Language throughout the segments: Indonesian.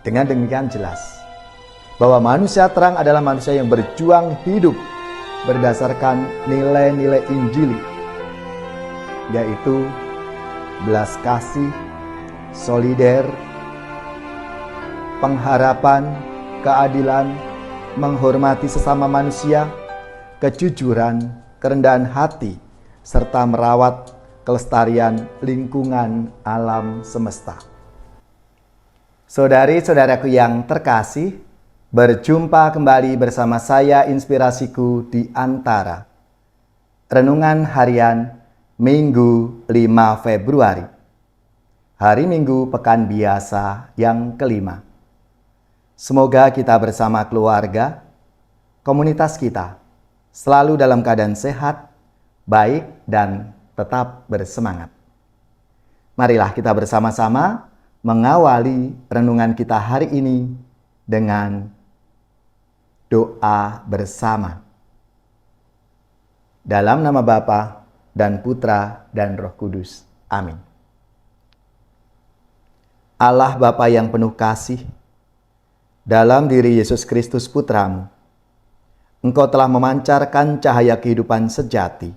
Dengan demikian jelas bahwa manusia terang adalah manusia yang berjuang hidup berdasarkan nilai-nilai Injili, yaitu belas kasih, solider, pengharapan, keadilan, menghormati sesama manusia, kejujuran, kerendahan hati, serta merawat kelestarian lingkungan alam semesta. Saudari-saudaraku yang terkasih, berjumpa kembali bersama saya Inspirasiku di Antara. Renungan Harian Minggu 5 Februari. Hari Minggu Pekan Biasa yang kelima. Semoga kita bersama keluarga, komunitas kita, selalu dalam keadaan sehat, baik, dan tetap bersemangat. Marilah kita bersama-sama mengawali renungan kita hari ini dengan doa bersama. Dalam nama Bapa dan Putra dan Roh Kudus. Amin. Allah Bapa yang penuh kasih, dalam diri Yesus Kristus Putramu, Engkau telah memancarkan cahaya kehidupan sejati.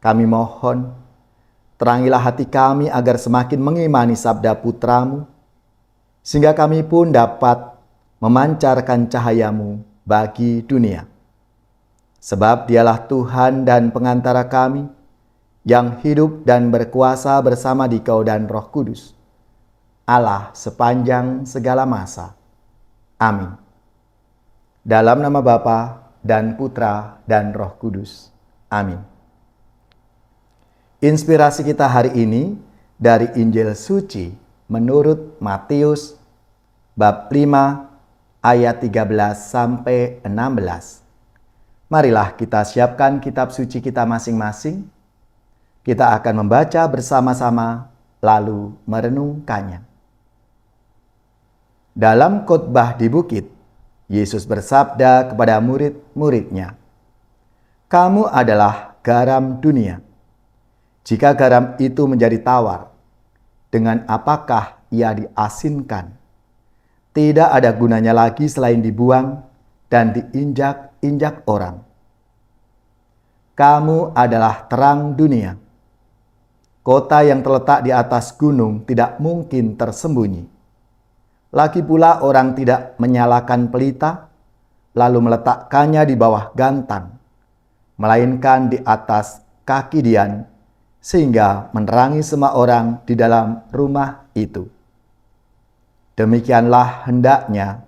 Kami mohon, terangilah hati kami agar semakin mengimani sabda Putramu, sehingga kami pun dapat memancarkan cahayamu bagi dunia. Sebab Dialah Tuhan dan pengantara kami, yang hidup dan berkuasa bersama Dikau dan Roh Kudus, Allah sepanjang segala masa. Amin. Dalam nama Bapa dan Putra dan Roh Kudus. Amin. Inspirasi kita hari ini dari Injil Suci menurut Matius bab 5 ayat 13 sampai 16. Marilah kita siapkan kitab suci kita masing-masing. Kita akan membaca bersama-sama lalu merenungkannya. Dalam khotbah di bukit, Yesus bersabda kepada murid-muridnya, "Kamu adalah garam dunia. Jika garam itu menjadi tawar, dengan apakah ia diasinkan? Tidak ada gunanya lagi selain dibuang dan diinjak-injak orang. Kamu adalah terang dunia. Kota yang terletak di atas gunung tidak mungkin tersembunyi. Lagi pula orang tidak menyalakan pelita, lalu meletakkannya di bawah gantang, melainkan di atas kaki dian, sehingga menerangi semua orang di dalam rumah itu. Demikianlah hendaknya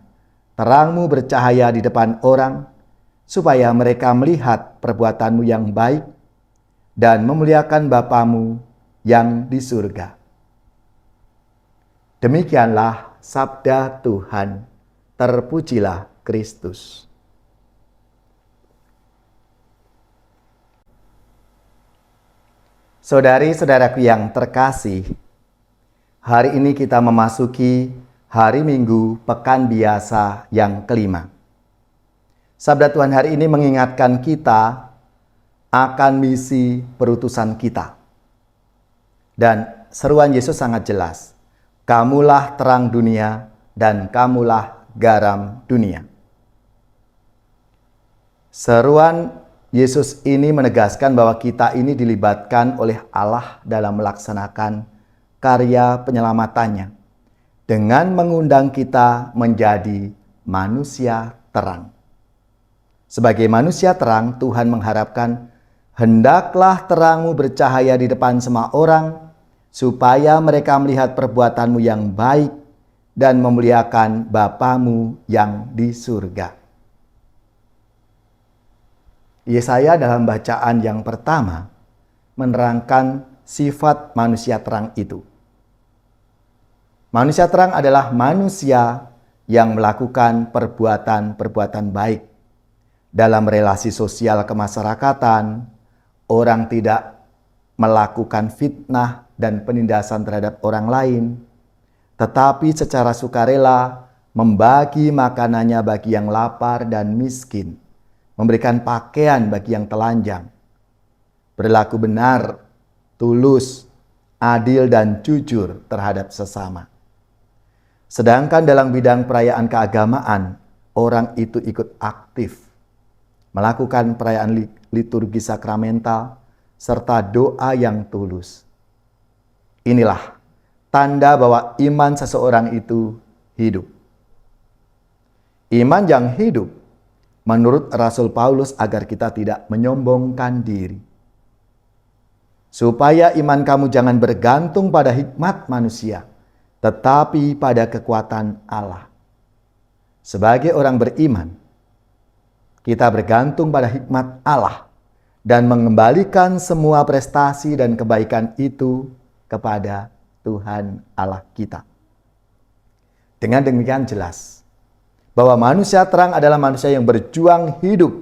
terangmu bercahaya di depan orang, supaya mereka melihat perbuatanmu yang baik dan memuliakan Bapamu yang di surga." Demikianlah sabda Tuhan. Terpujilah Kristus. Saudari-saudaraku yang terkasih, hari ini kita memasuki hari Minggu Pekan Biasa yang kelima. Sabda Tuhan hari ini mengingatkan kita akan misi perutusan kita. Dan seruan Yesus sangat jelas, "Kamulah terang dunia dan kamulah garam dunia." Seruan Yesus ini menegaskan bahwa kita ini dilibatkan oleh Allah dalam melaksanakan karya penyelamatannya dengan mengundang kita menjadi manusia terang. Sebagai manusia terang, Tuhan mengharapkan, "Hendaklah terangmu bercahaya di depan semua orang, supaya mereka melihat perbuatanmu yang baik dan memuliakan Bapamu yang di surga." Yesaya dalam bacaan yang pertama menerangkan sifat manusia terang itu. Manusia terang adalah manusia yang melakukan perbuatan-perbuatan baik. Dalam relasi sosial kemasyarakatan, orang tidak melakukan fitnah dan penindasan terhadap orang lain, tetapi secara sukarela membagi makanannya bagi yang lapar dan miskin, memberikan pakaian bagi yang telanjang, berlaku benar, tulus, adil, dan jujur terhadap sesama. Sedangkan dalam bidang perayaan keagamaan, orang itu ikut aktif melakukan perayaan liturgi sakramental serta doa yang tulus. Inilah tanda bahwa iman seseorang itu hidup. Iman yang hidup menurut Rasul Paulus agar kita tidak menyombongkan diri. Supaya iman kamu jangan bergantung pada hikmat manusia, tetapi pada kekuatan Allah. Sebagai orang beriman, kita bergantung pada hikmat Allah dan mengembalikan semua prestasi dan kebaikan itu kepada Tuhan Allah kita. Dengan demikian jelas bahwa manusia terang adalah manusia yang berjuang hidup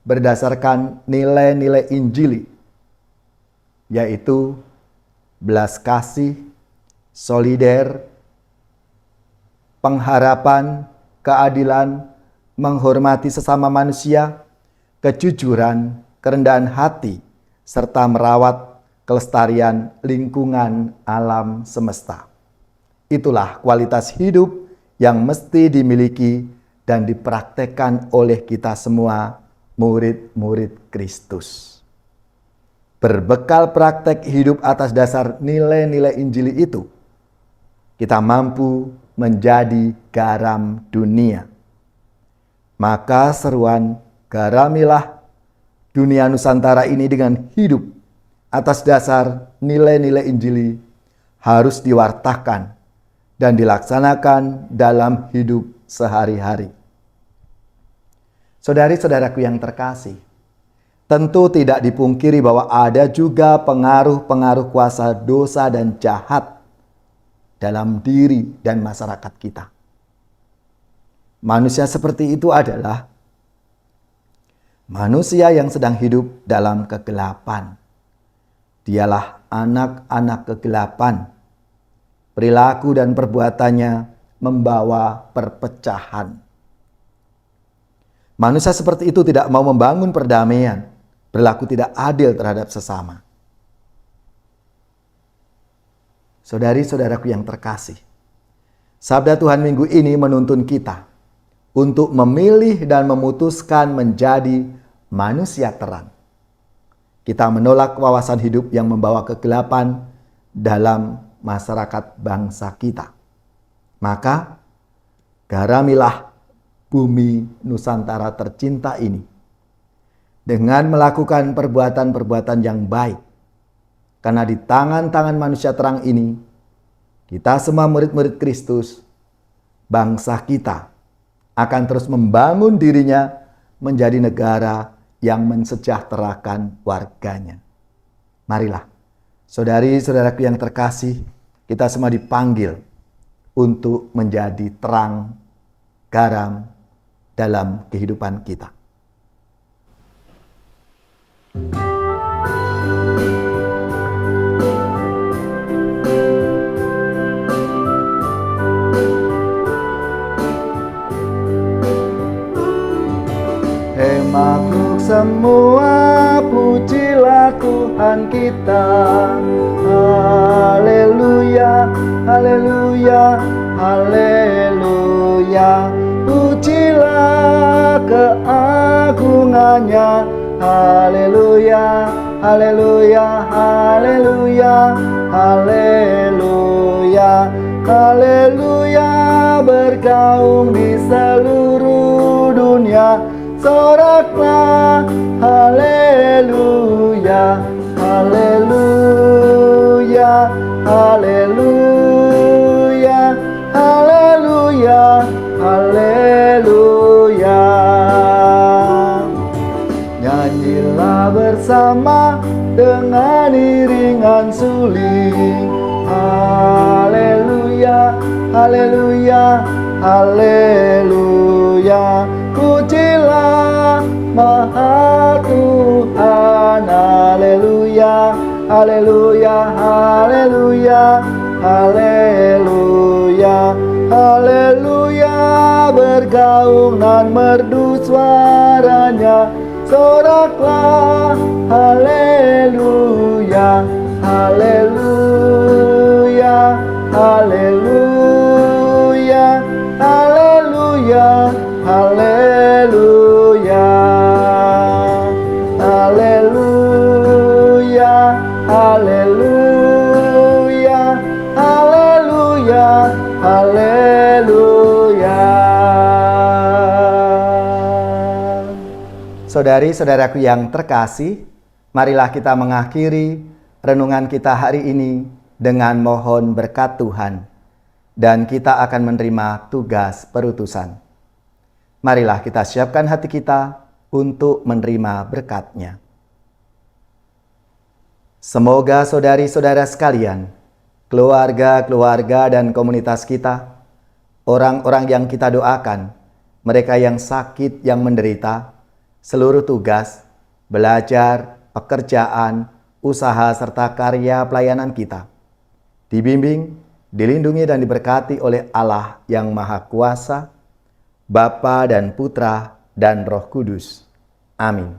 berdasarkan nilai-nilai Injili, yaitu belas kasih, solider, pengharapan, keadilan, menghormati sesama manusia, kejujuran, kerendahan hati, serta merawat kelestarian lingkungan alam semesta. Itulah kualitas hidup yang mesti dimiliki dan dipraktekkan oleh kita semua murid-murid Kristus. Berbekal praktek hidup atas dasar nilai-nilai Injili itu, kita mampu menjadi garam dunia. Maka seruan garamilah dunia Nusantara ini dengan hidup atas dasar nilai-nilai Injili harus diwartakan dan dilaksanakan dalam hidup sehari-hari. Saudari-saudaraku yang terkasih, tentu tidak dipungkiri bahwa ada juga pengaruh-pengaruh kuasa dosa dan jahat dalam diri dan masyarakat kita. Manusia seperti itu adalah manusia yang sedang hidup dalam kegelapan. Dialah anak-anak kegelapan. Perilaku dan perbuatannya membawa perpecahan. Manusia seperti itu tidak mau membangun perdamaian, berlaku tidak adil terhadap sesama. Saudari-saudaraku yang terkasih, sabda Tuhan minggu ini menuntun kita untuk memilih dan memutuskan menjadi manusia terang. Kita menolak wawasan hidup yang membawa kegelapan dalam masyarakat bangsa kita. Maka, garamilah bumi Nusantara tercinta ini dengan melakukan perbuatan-perbuatan yang baik. Karena di tangan-tangan manusia terang ini, kita semua murid-murid Kristus, bangsa kita akan terus membangun dirinya menjadi negara yang mensejahterakan warganya. Marilah, saudari-saudaraku yang terkasih, kita semua dipanggil untuk menjadi terang, garam dalam kehidupan kita. Makhluk semua pujilah Tuhan kita. Haleluya, haleluya, haleluya. Pujilah keagungannya. Haleluya, haleluya, haleluya, haleluya, haleluya. Bergaung di seluruh dunia. Soraklah, haleluya, haleluya, haleluya, haleluya, haleluya. Nyanyilah bersama dengan iringan suling. Haleluya, haleluya, haleluya. Pujilah Maha Tuhan. Haleluya, haleluya, haleluya, haleluya, haleluya. Bergaung dan merdu suaranya. Soraklah, haleluya, haleluya, haleluya, Saudari-saudaraku yang terkasih, marilah kita mengakhiri renungan kita hari ini dengan mohon berkat Tuhan, dan kita akan menerima tugas perutusan. Marilah kita siapkan hati kita untuk menerima berkat-Nya. Semoga saudari-saudara sekalian, keluarga-keluarga dan komunitas kita, orang-orang yang kita doakan, mereka yang sakit, yang menderita, seluruh tugas, belajar, pekerjaan, usaha, serta karya pelayanan kita, dibimbing, dilindungi dan diberkati oleh Allah yang Maha Kuasa, Bapa dan Putra dan Roh Kudus. Amin.